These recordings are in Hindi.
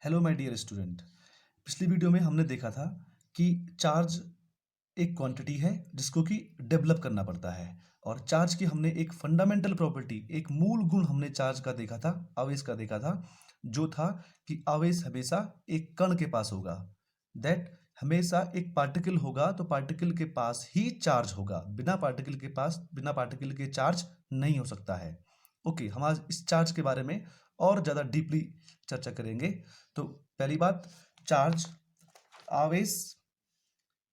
Hello my dear student. पिछली वीडियो में हमने देखा था कि चार्ज एक क्वांटिटी है जिसको कि डेवलप करना पड़ता है। और चार्ज की हमने एक फंडामेंटल प्रॉपर्टी, एक मूल गुण हमने चार्ज का देखा था, आवेश का देखा था, जो था कि आवेश हमेशा एक कण के पास होगा। दैट हमेशा एक पार्टिकल होगा तो पार्टिकल के पास ही चार्ज होगा, बिना पार्टिकल के पास, बिना पार्टिकल के चार्ज नहीं हो सकता है। ओके, हम आज इस चार्ज के बारे में और ज़्यादा डीपली चर्चा करेंगे। तो पहली बात, चार्ज, आवेश।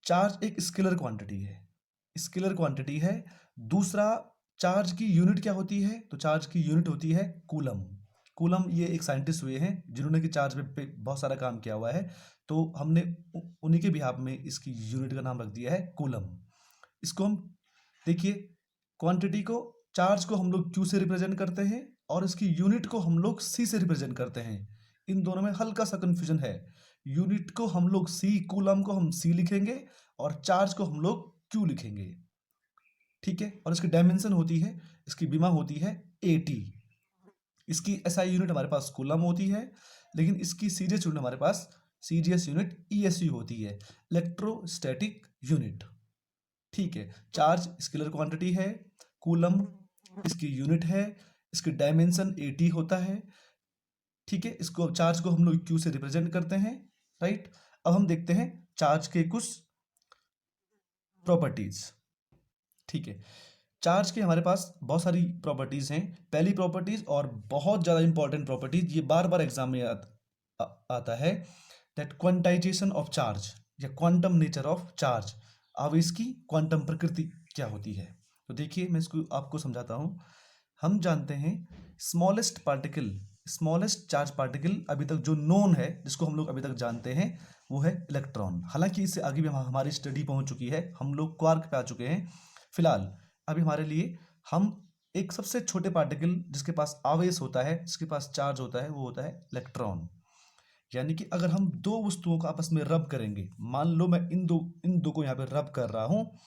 चार्ज एक स्केलर क्वांटिटी है, स्केलर क्वांटिटी है। दूसरा, चार्ज की यूनिट क्या होती है? तो चार्ज की यूनिट होती है कूलम। कूलम ये एक साइंटिस्ट हुए हैं जिन्होंने कि चार्ज पे बहुत सारा काम किया हुआ है, तो हमने उन्हीं के बिहाफ में इसकी यूनिट का नाम रख दिया है कूलम। इसको हम देखिए, क्वांटिटी को, चार्ज को हम लोग क्यू से रिप्रेजेंट करते हैं और इसकी यूनिट को हम लोग सी से रिप्रेजेंट करते हैं। इन दोनों में हल्का सा कंफ्यूजन है। यूनिट को हम लोग सी, कूलम को हम सी लिखेंगे और चार्ज को हम लोग क्यू लिखेंगे। ठीक है, और इसकी डायमेंशन होती है, इसकी विमा होती है एटी। इसकी एसआई यूनिट हमारे पास कूलम होती है, लेकिन इसकी सीजीएस यूनिट हमारे पास, सीजीएस यूनिट ईएसयू होती है, इलेक्ट्रोस्टैटिक यूनिट। ठीक है, चार्ज स्केलर क्वांटिटी है, कूलम इसकी यूनिट है, इसकी डायमेंशन 80 होता है। ठीक है, इसको, चार्ज को हम लोग क्यू से रिप्रेजेंट करते हैं। राइट, अब हम देखते हैं चार्ज के कुछ प्रॉपर्टीज। ठीक है, चार्ज के हमारे पास बहुत सारी प्रॉपर्टीज हैं। पहली प्रॉपर्टीज और बहुत ज़्यादा इंपॉर्टेंट प्रॉपर्टीज, ये बार बार एग्जाम में आता है, दैट क्वांटाइजेशन ऑफ चार्ज या क्वांटम नेचर ऑफ चार्ज। अब इसकी क्वांटम प्रकृति क्या होती है? तो देखिए, मैं इसको आपको समझाता हूँ। हम जानते हैं smallest particle, smallest charge particle अभी तक जो नोन है, जिसको हम लोग अभी तक जानते हैं, वो है इलेक्ट्रॉन। हालांकि इससे आगे भी हमारी स्टडी पहुंच चुकी है, हम लोग क्वार्क पे आ चुके हैं। फिलहाल अभी हमारे लिए हम एक सबसे छोटे पार्टिकल जिसके पास आवेश होता है, जिसके पास चार्ज होता है, वो होता है इलेक्ट्रॉन। यानी कि अगर हम दो वस्तुओं को आपस में रब करेंगे, मान लो मैं इन दो को यहाँ पे रब कर रहा हूँ,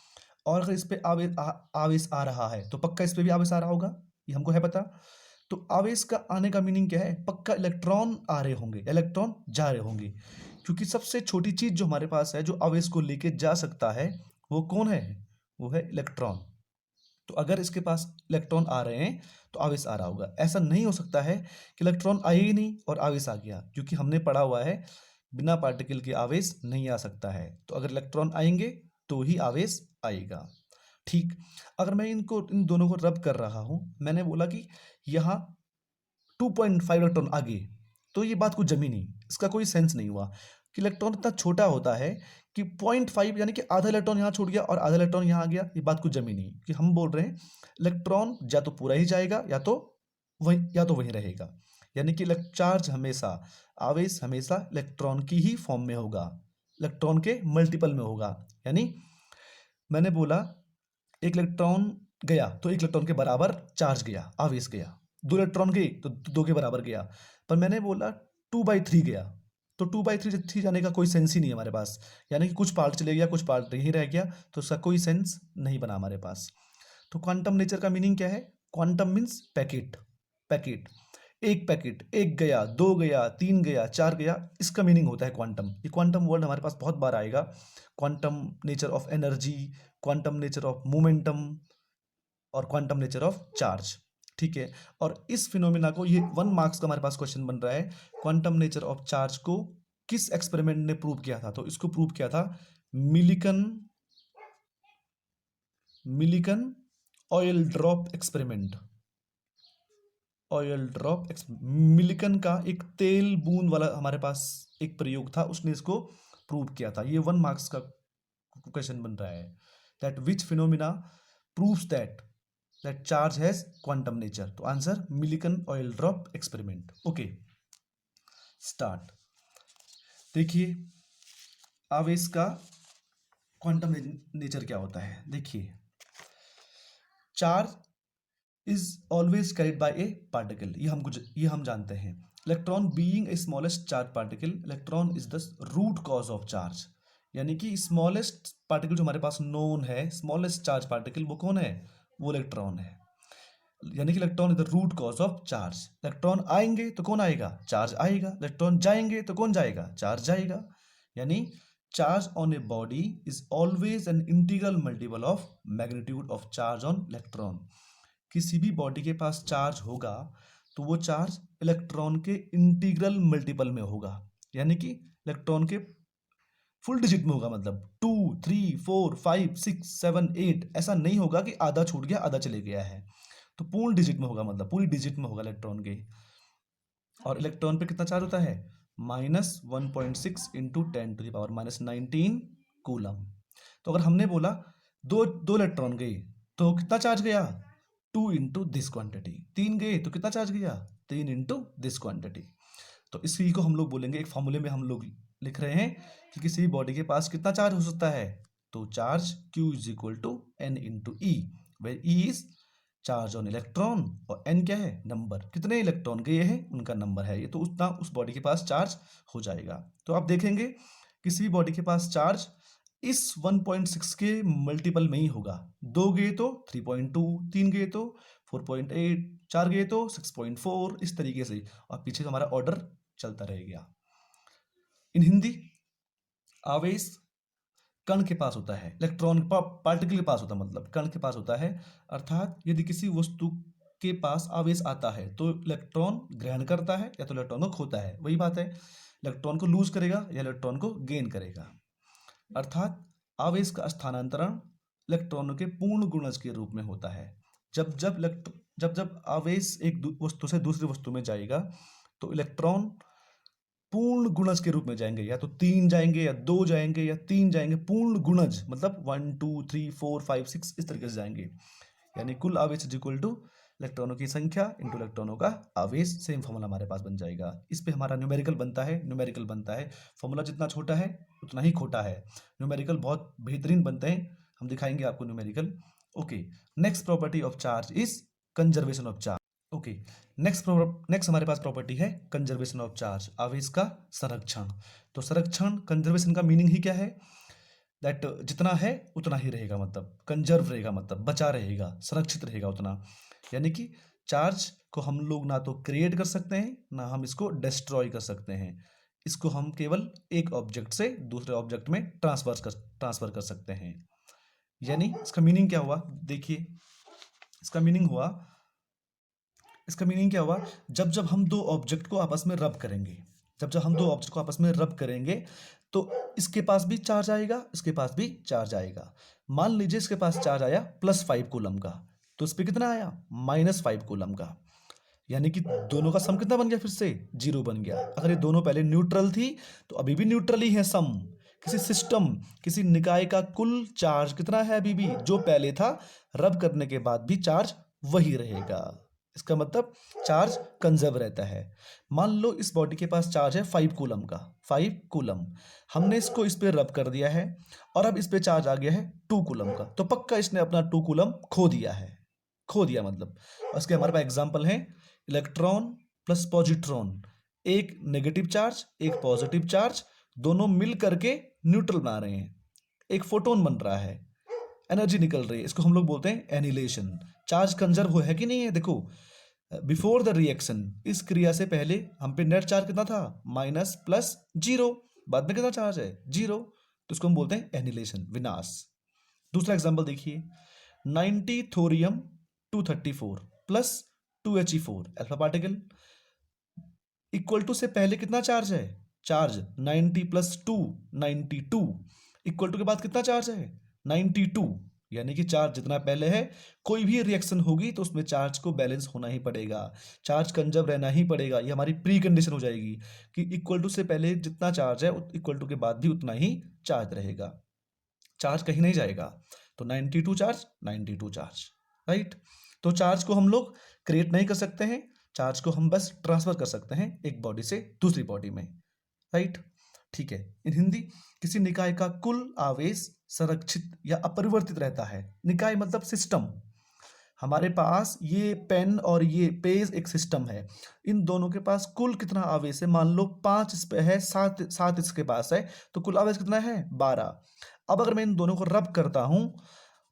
और अगर इस पे आवेश आ रहा है तो पक्का इस पे भी आवेश आ रहा होगा, ये हमको है पता। तो आवेश का आने का मीनिंग क्या है? पक्का इलेक्ट्रॉन आ रहे होंगे, इलेक्ट्रॉन जा रहे होंगे, क्योंकि सबसे छोटी चीज जो हमारे पास है, जो आवेश को लेके जा सकता है, वो कौन है? वो है इलेक्ट्रॉन। तो अगर इसके पास इलेक्ट्रॉन आ रहे हैं तो आवेश आ रहा होगा। ऐसा नहीं हो सकता है कि इलेक्ट्रॉन आए ही नहीं और आवेश आ गया, क्योंकि हमने पढ़ा हुआ है बिना पार्टिकल के आवेश नहीं आ सकता है। तो अगर इलेक्ट्रॉन आएंगे तो ही आवेश आएगा। ठीक, अगर मैं इन दोनों को रब कर रहा हूं, मैंने बोला कि यहाँ 2.5 इलेक्ट्रॉन आगे, तो ये बात कुछ जमी नहीं, इसका कोई सेंस नहीं हुआ कि इलेक्ट्रॉन इतना छोटा होता है कि 0.5 यानी कि आधा इलेक्ट्रॉन यहाँ छूट गया और आधा इलेक्ट्रॉन यहाँ आ गया, ये बात कुछ जमी नहीं। कि हम बोल रहे हैं इलेक्ट्रॉन या तो पूरा ही जाएगा या तो वहीं रहेगा। यानी कि चार्ज हमेशा, आवेश हमेशा इलेक्ट्रॉन की ही फॉर्म में होगा, इलेक्ट्रॉन के मल्टीपल में होगा। यानी मैंने बोला एक इलेक्ट्रॉन गया तो एक इलेक्ट्रॉन के बराबर चार्ज गया, आवेश गया। दो इलेक्ट्रॉन गए तो दो के बराबर गया। पर मैंने बोला 2/3 गया, तो 2/3 जाने का कोई सेंस ही नहीं है हमारे पास। यानी कि कुछ पार्ट चले गया, कुछ पार्ट नहीं रह गया, तो उसका कोई सेंस नहीं बना हमारे पास। तो क्वांटम नेचर का मीनिंग क्या है? Quantum means packet. पैकेट, एक पैकेट, एक गया, दो गया, तीन गया, चार गया, इसका मीनिंग होता है क्वांटम। ये क्वांटम वर्ड हमारे पास बहुत बार आएगा। Quantum nature of energy, quantum nature of momentum और क्वांटम नेचर ऑफ चार्ज। ठीक है, और इस फिनोमिना को, ये 1 मार्क्स का हमारे पास क्वेश्चन बन रहा है, क्वांटम नेचर ऑफ चार्ज को किस एक्सपेरिमेंट ने प्रूव किया था? तो इसको प्रूव किया था Millikan Millikan oil drop experiment. Oil drop, Millikan का एक तेल बूंद वाला हमारे पास एक प्रयोग था, उसने इसको प्रूव किया था। ये 1 मार्क्स का क्वेश्चन बन रहा है, that which phenomena proves that charge has quantum nature. तो answer Millikan oil drop experiment. Okay, start. देखिए, आवेश का क्वांटम नेचर क्या होता है? देखिए, charge is always carried by a particle, ये हम जानते हैं। Electron being a smallest charge particle, electron is the root cause of charge. यानी कि स्मॉलेस्ट पार्टिकल जो हमारे पास नोन है, स्मॉलेस्ट चार्ज पार्टिकल, वो कौन है? वो इलेक्ट्रॉन है। यानी कि electron is the root cause of charge. Electron आएंगे तो कौन आएगा? चार्ज आएगा। इलेक्ट्रॉन जाएंगे तो कौन जाएगा? चार्ज जाएगा। यानी charge on a body is always an integral multiple of magnitude of charge on electron. किसी भी बॉडी के पास चार्ज होगा तो वो चार्ज इलेक्ट्रॉन के इंटीग्रल मल्टीपल में होगा, यानी कि इलेक्ट्रॉन के फुल डिजिट में होगा। मतलब 2 3 4 5 6 7 8 ऐसा नहीं होगा कि आधा छूट गया आधा चले गया है, तो पूर्ण डिजिट में होगा, मतलब पूरी डिजिट में होगा इलेक्ट्रॉन के। और इलेक्ट्रॉन पे कितना चार्ज होता है? -1.6 इंटू 10⁻⁻19 कूलम। तो अगर हमने बोला दो इलेक्ट्रॉन गए तो कितना चार्ज गया? 2 इंटू दिस क्वांटिटी। 3 गए तो कितना चार्ज गया? 3 इंटू दिस क्वांटिटी। तो इसी को हम लोग बोलेंगे, एक फॉर्मूले में हम लोग लिख रहे हैं कि किसी बॉडी के पास कितना चार्ज हो सकता है। तो charge Q is equal to N into e, where e is charge on electron और N क्या है? नंबर, कितने इलेक्ट्रॉन गए हैं उनका नंबर है ये, तो उतना उस बॉडी के पास चार्ज हो जाएगा। तो आप देखेंगे किसी भी बॉडी के पास चार्ज इस 1.6 के मल्टीपल में ही होगा। 2 गए तो 3.2, 3 गए तो 4.8, 4 गए तो 6.4, इस तरीके से, और पीछे हमारा ऑर्डर चलता रहेगा। इन हिंदी, आवेश कण के पास होता है, इलेक्ट्रॉन पार्टिकल के पास होता है, मतलब कण के पास होता है। अर्थात यदि किसी वस्तु के पास आवेश आता है तो इलेक्ट्रॉन ग्रहण करता है या तो इलेक्ट्रॉन को खोता है। वही बात है, इलेक्ट्रॉन को लूज करेगा या इलेक्ट्रॉन को गेन करेगा। अर्थात आवेश का स्थानांतरण इलेक्ट्रॉनों के पूर्ण गुणज के रूप में होता है। जब जब आवेश एक वस्तु से दूसरी वस्तु में जाएगा तो इलेक्ट्रॉन पूर्ण गुणज के रूप में जाएंगे, या तो 3 जाएंगे या 2 जाएंगे या 3 जाएंगे, पूर्ण गुणज मतलब 1 2 3 4 5 6 इस तरीके से जाएंगे। यानी कुल आवेश इज इक्वल टू इलेक्ट्रॉनों की संख्या इंटू इलेक्ट्रॉनों का आवेश। सेम फॉर्मूला हमारे पास बन जाएगा। इस पे हमारा न्यूमेरिकल बनता है। फॉर्मूला जितना छोटा है उतना ही खोटा है। न्यूमेरिकल बहुत बेहतरीन बनते हैं, हम दिखाएंगे आपको numerical. Okay, next property of charge is conservation of charge. Okay, next हमारे पास प्रॉपर्टी है कंजर्वेशन ऑफ चार्ज, आवेश का संरक्षण। तो संरक्षण, कंजर्वेशन का मीनिंग ही क्या है? दैट जितना है उतना ही रहेगा, मतलब कंजर्व रहेगा, मतलब बचा रहेगा, संरक्षित रहेगा उतना। यानी कि चार्ज को हम लोग ना तो क्रिएट कर सकते हैं ना हम इसको डिस्ट्रॉय कर सकते हैं। इसको हम केवल एक ऑब्जेक्ट से दूसरे ऑब्जेक्ट में ट्रांसफर कर सकते हैं। यानी इसका मीनिंग क्या हुआ? देखिए, इसका मीनिंग क्या हुआ, जब जब हम दो ऑब्जेक्ट को आपस में रब करेंगे, तो इसके पास भी चार्ज आएगा, इसके पास भी चार्ज आएगा। मान लीजिए इसके पास चार्ज आया +5 कूलम का, तो इस पे कितना आया? -5 कूलम का। यानी कि दोनों का सम कितना बन गया? फिर से 0 बन गया। अगर ये दोनों पहले न्यूट्रल थी तो अभी भी न्यूट्रल ही है सम। किसी निकाय का कुल चार्ज कितना है? अभी भी जो पहले था, रब करने के बाद भी चार्ज वही रहेगा। इसका मतलब चार्ज कंजर्व रहता है। मान लो इस बॉडी के पास चार्ज है 5 कूलम का, 5 कूलम। हमने इसको इस पे रब कर दिया है और अब इस पे चार्ज आ गया है 2 कूलम का, तो पक्का इसने अपना 2 कूलम खो दिया मतलब। उसके हमारे पास एग्जांपल है इलेक्ट्रॉन प्लस पॉजिट्रॉन, एक नेगेटिव चार्ज एक पॉजिटिव चार्ज, दोनों मिल करके न्यूट्रल बना रहे हैं, एक फोटोन बन रहा है, एनर्जी निकल रही है, इसको हम लोग बोलते हैं एनिलेशन। चार्ज कंजर्व हो है कि नहीं है? देखो, बिफोर द रिएक्शन, इस क्रिया से पहले हम पे नेट चार्ज कितना था? -+0। बाद में कितना चार्ज है? 0। तो इसको हम बोलते हैं एनिलेशन, विनाश। दूसरा एग्जांपल देखिए, 90 thorium 234 plus 2He4 alpha particle, equal to से पहले कितना चार्ज है? चार्ज 90 + 2 92, इक्वल टू के बाद कितना चार्ज है? 92। यानी कि चार्ज जितना पहले है, कोई भी रिएक्शन होगी तो उसमें चार्ज को बैलेंस होना ही पड़ेगा, चार्ज कंजर्व रहना ही पड़ेगा। ये हमारी प्री कंडीशन हो जाएगी कि इक्वल टू से पहले जितना चार्ज है इक्वल टू के बाद भी उतना ही चार्ज रहेगा, चार्ज कहीं नहीं जाएगा। तो 92 चार्ज 92 चार्ज, राइट। तो चार्ज को हम लोग क्रिएट नहीं कर सकते हैं, चार्ज को हम बस ट्रांसफर कर सकते हैं एक बॉडी से दूसरी बॉडी में, राइट। ठीक है, इन हिंदी, किसी निकाय का कुल आवेश संरक्षित या अपरिवर्तित रहता है। निकाय मतलब सिस्टम। हमारे पास ये पेन और ये पेज एक सिस्टम है, इन दोनों के पास कुल कितना आवेश है? मान लो 5 इस पे है, 7 इसके पास है, तो कुल आवेश कितना है? 12। अब अगर मैं इन दोनों को रब करता हूं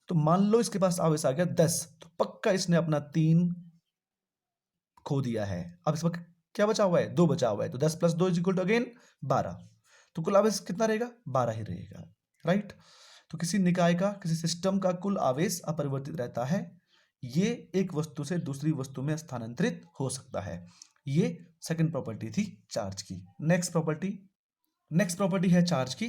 तो मान लो इसके पास आवेश आ गया 10, तो पक्का इसने अपना 3 खो दिया है। अब इस वक्त क्या बचा हुआ है? 2 बचा हुआ है, तो 10 plus 2 is equal to again 12। तो कुल आवेश कितना रहेगा? 12 ही रहेगा, राइट। तो किसी निकाय का, किसी सिस्टम का कुल आवेश अपरिवर्तित रहता है। ये एक वस्तु से दूसरी वस्तु में स्थानांतरित हो सकता है। ये सेकंड प्रॉपर्टी थी चार्ज की। नेक्स्ट प्रॉपर्टी है चार्ज की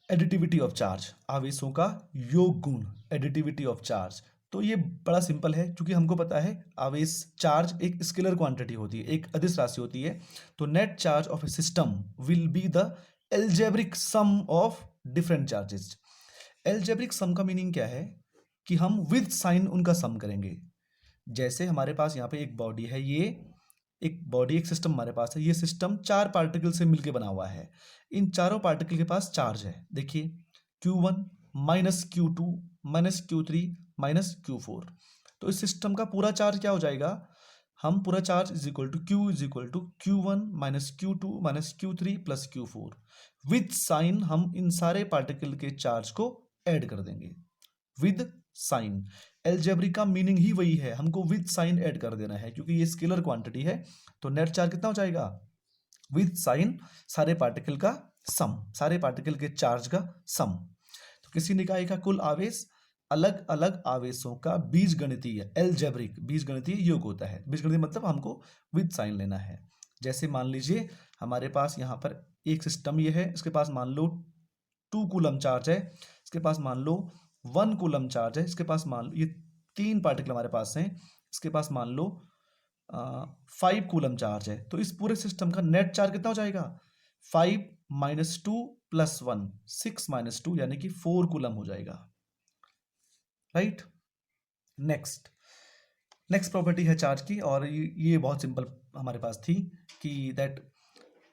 एडिटिविटी ऑफ चार्ज, आवेशों का योग गुण, एडिटिविटी ऑफ चार्ज। तो ये बड़ा सिंपल है, क्योंकि हमको पता है आवेश चार्ज एक स्केलर क्वांटिटी होती है, एक अदिश राशि होती है। तो net charge of A system will be the algebraic sum of different charges. Algebraic sum का मीनिंग क्या है कि हम विद साइन उनका सम करेंगे। जैसे हमारे पास यहाँ पे एक बॉडी है, ये एक सिस्टम हमारे पास है। ये सिस्टम 4 पार्टिकल से मिलकर बना हुआ है। इन चारों पार्टिकल के पास चार्ज है, देखिए Q1 minus Q2 minus Q3 minus Q4। तो इस सिस्टम का पूरा चार्ज क्या हो जाएगा? हम पूरा charge is equal to Q is equal to Q1 minus Q2 minus Q3 plus Q4। With sign हम इन सारे पार्टिकल के चार्ज को ऐड कर देंगे, विद साइन। एल्जेब्रिक का मीनिंग ही वही है, हमको विद साइन ऐड कर देना है, क्योंकि ये स्केलर क्वांटिटी है। तो नेट चार्ज कितना हो जाएगा? विद साइन सारे पार्टिकल का सम, सारे पार्टिकल के चार्ज का सम। तो किसी निकाय का कुल आवेश अलग अलग आवेशों का बीजगणितीय, एल्जेब्रिक बीजगणितीय योग होता है। बीजगणितीय मतलब हमको विद साइन लेना है। जैसे मान लीजिए हमारे पास यहाँ पर एक सिस्टम ये है, इसके पास मान लो 2 कूलम चार्ज है, इसके पास मान लो 1 कूलम चार्ज है, इसके पास मान लो ये 3 पार्टिकल हमारे पास हैं, इसके पास मान लो 5 कूलम चार्ज है। तो इस पूरे सिस्टम का नेट चार्ज कितना हो जाएगा? 5 माइनस 2 प्लस 1, 6 माइनस 2 यानी कि 4 कूलम हो जाएगा, राइट। नेक्स्ट प्रॉपर्टी है चार्ज की, और ये बहुत सिंपल हमारे पास थी कि दैट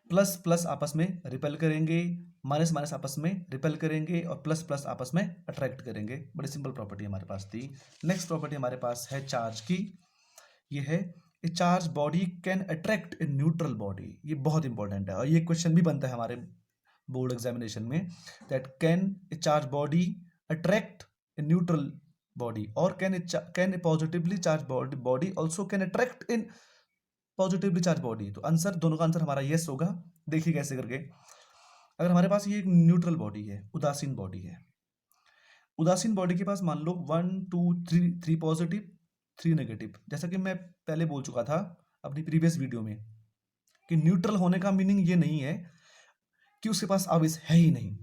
प्लस प्लस आपस में रिपेल करेंगे, माइनस माइनस आपस में रिपेल करेंगे, और प्लस प्लस आपस में अट्रैक्ट करेंगे। बड़ी सिंपल प्रॉपर्टी हमारे पास थी। नेक्स्ट प्रॉपर्टी हमारे पास है चार्ज की, ये है a charge body can attract a neutral body. ये बहुत इंपॉर्टेंट है, और ये क्वेश्चन भी बनता है हमारे बोर्ड एग्जामिनेशन में, that can a charge body attract a neutral body, और can a positively charge body also can attract in positively charge body. तो आंसर, दोनों का आंसर हमारा यस होगा। देखिए कैसे करके, अगर हमारे पास ये एक न्यूट्रल बॉडी है, उदासीन बॉडी है, उदासीन बॉडी के पास मान लो 1 2 3 पॉजिटिव 3 नेगेटिव। जैसा कि मैं पहले बोल चुका था अपनी प्रीवियस वीडियो में कि न्यूट्रल होने का मीनिंग ये नहीं है कि उसके पास आवेश है ही नहीं।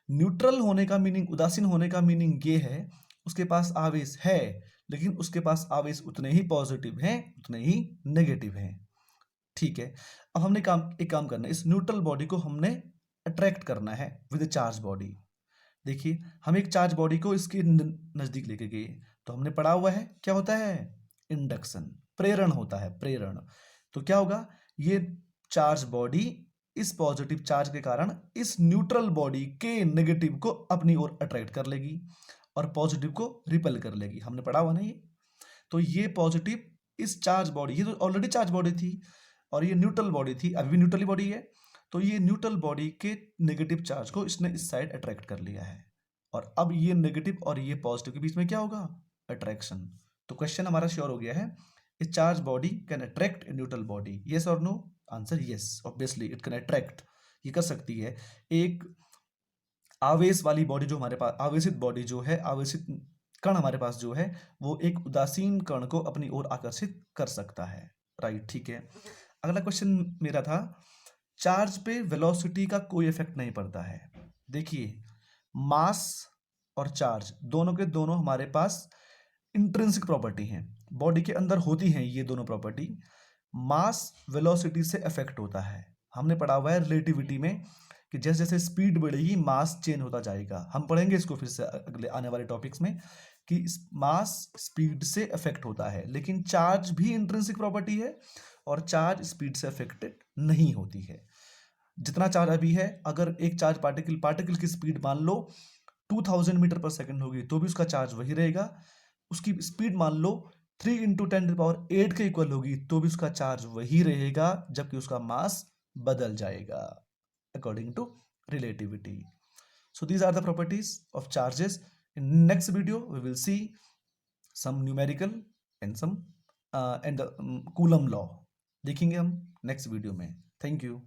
न्यूट्रल होने का मीनिंग, उदासीन होने का मीनिंग ये है उसके पास आवेश है, लेकिन उसके पास आवेश उतने ही पॉजिटिव हैं, उतने ही नेगेटिव हैं, ठीक है। अब हमने एक काम करना है, इस न्यूट्रल बॉडी को हमने अट्रैक्ट करना है विद चार्ज बॉडी। देखिए हम एक चार्ज बॉडी को इसके नजदीक लेके गए, तो हमने पढ़ा हुआ है क्या होता है? इंडक्शन, प्रेरण होता है, प्रेरण। तो क्या होगा? ये चार्ज बॉडी इस पॉजिटिव चार्ज के कारण इस न्यूट्रल बॉडी के नेगेटिव को अपनी ओर अट्रैक्ट कर लेगी और पॉजिटिव को रिपेल कर लेगी। हमने पढ़ा हुआ ना ये। तो ये पॉजिटिव इस चार्ज बॉडी, ये तो ऑलरेडी चार्ज बॉडी थी और ये न्यूट्रल बॉडी थी, अभी भी न्यूट्रल बॉडी है, तो ये न्यूट्रल बॉडी के नेगेटिव चार्ज को इसने इस साइड अट्रैक्ट कर लिया है, और अब ये नेगेटिव और ये पॉजिटिव के बीच में क्या होगा? अट्रैक्शन। तो क्वेश्चन हमारा श्योर हो गया है, a charge body can attract a neutral body, yes और no? Answer yes, obviously it can attract, ये कर सकती है। एक आवेश वाली बॉडी जो हमारे पास, आवेशित बॉडी जो है, आवेशित कण हमारे पास जो है, वो एक उदासीन कण को अपनी ओर आकर्षित कर सकता है, राइट, ठीक है। अगला क्वेश्चन मेरा था, चार्ज पे वेलोसिटी का कोई इफेक्ट नहीं पड़ता है। देखिए मास और चार्ज दोनों के दोनों हमारे पास इंट्रिंसिक प्रॉपर्टी हैं, बॉडी के अंदर होती हैं ये दोनों प्रॉपर्टी। मास वेलोसिटी से अफेक्ट होता है, हमने पढ़ा हुआ है रिलेटिविटी में कि जैसे जैसे स्पीड बढ़ेगी मास चेंज होता जाएगा। हम पढ़ेंगे इसको फिर से अगले आने वाले टॉपिक्स में कि मास स्पीड से अफेक्ट होता है, लेकिन चार्ज भी इंट्रिंसिक प्रॉपर्टी है और चार्ज स्पीड से अफेक्टेड नहीं होती है। जितना चार्ज अभी है, अगर एक चार्ज पार्टिकल की स्पीड मान लो 2000 मीटर पर सेकंड होगी तो भी उसका चार्ज वही रहेगा। उसकी स्पीड मान लो 3 × 10⁸ के इक्वल होगी तो भी उसका चार्ज वही रहेगा, जबकि उसका मास बदल जाएगा according to relativity. So these are the properties of charges in next video we will see some numerical and some and Coulomb law देखेंगे हम नेक्स्ट वीडियो में। Thank you.